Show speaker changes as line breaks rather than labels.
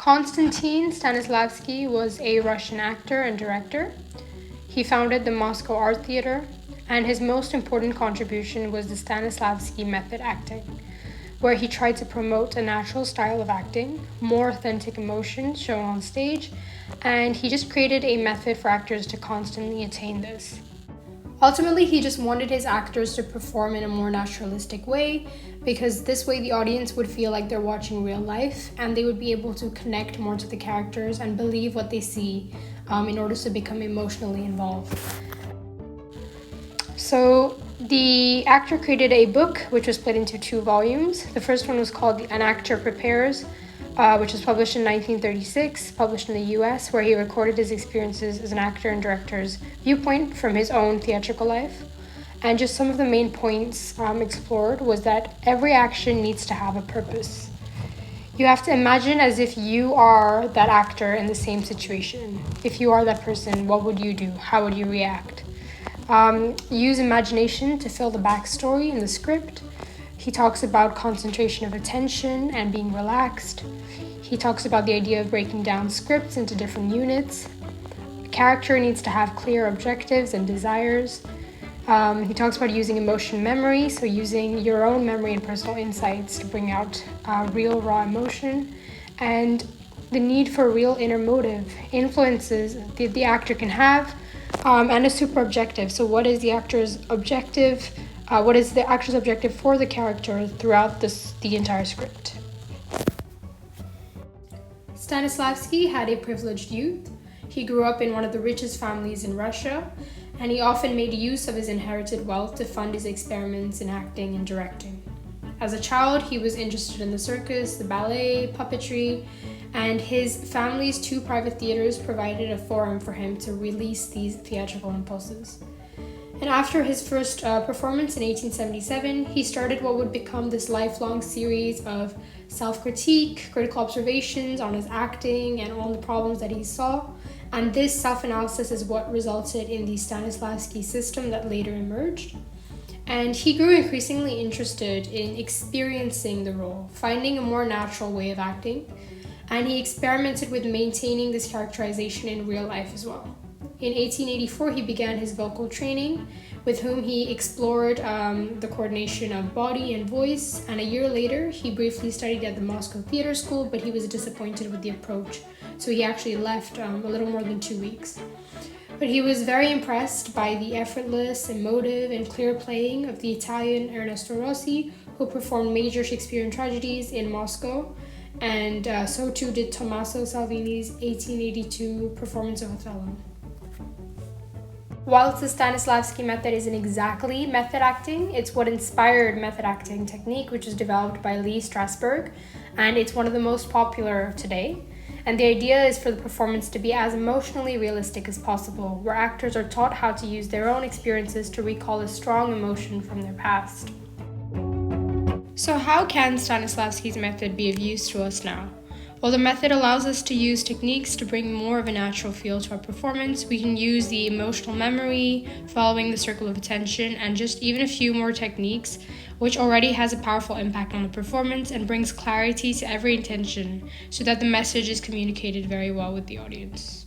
Konstantin Stanislavsky was a Russian actor and director. He founded the Moscow Art Theater, and his most important contribution was the Stanislavsky method acting, where he tried to promote a natural style of acting, more authentic emotions shown on stage, and he just created a method for actors to constantly attain this. Ultimately, he just wanted his actors to perform in a more naturalistic way, because this way the audience would feel like they're watching real life and they would be able to connect more to the characters and believe what they see in order to become emotionally involved. So the actor created a book which was split into 2 volumes. The first one was called An Actor Prepares, which was published in 1936, published in the US, where he recorded his experiences as an actor and director's viewpoint from his own theatrical life. And just some of the main points explored was that every action needs to have a purpose. You have to imagine as if you are that actor in the same situation. If you are that person, what would you do? How would you react? Use imagination to fill the backstory in the script. He talks about concentration of attention and being relaxed. He talks about the idea of breaking down scripts into different units. A character needs to have clear objectives and desires. He talks about using emotion memory, so using your own memory and personal insights to bring out real raw emotion, and the need for real inner motive, influences that the actor can have, and a super objective. So what is the actor's objective? What is the actor's objective for the character throughout the entire script? Stanislavsky had a privileged youth. He grew up in one of the richest families in Russia, and he often made use of his inherited wealth to fund his experiments in acting and directing. As a child, he was interested in the circus, the ballet, puppetry, and his family's 2 private theaters provided a forum for him to release these theatrical impulses. And after his first performance in 1877, he started what would become this lifelong series of self-critique, critical observations on his acting and on the problems that he saw. And this self-analysis is what resulted in the Stanislavsky system that later emerged. And he grew increasingly interested in experiencing the role, finding a more natural way of acting. And he experimented with maintaining this characterization in real life as well. In 1884, he began his vocal training, with whom he explored the coordination of body and voice. And a year later, he briefly studied at the Moscow Theater School, but he was disappointed with the approach. So he actually left a little more than 2 weeks. But he was very impressed by the effortless, emotive, and clear playing of the Italian Ernesto Rossi, who performed major Shakespearean tragedies in Moscow. And so too did Tommaso Salvini's 1882 performance of Othello. Whilst the Stanislavsky method isn't exactly method acting, it's what inspired method acting technique, which was developed by Lee Strasberg, and it's one of the most popular today. And the idea is for the performance to be as emotionally realistic as possible, where actors are taught how to use their own experiences to recall a strong emotion from their past. So how can Stanislavsky's method be of use to us now? Well, the method allows us to use techniques to bring more of a natural feel to our performance. We can use the emotional memory, following the circle of attention, and just even a few more techniques, which already has a powerful impact on the performance and brings clarity to every intention so that the message is communicated very well with the audience.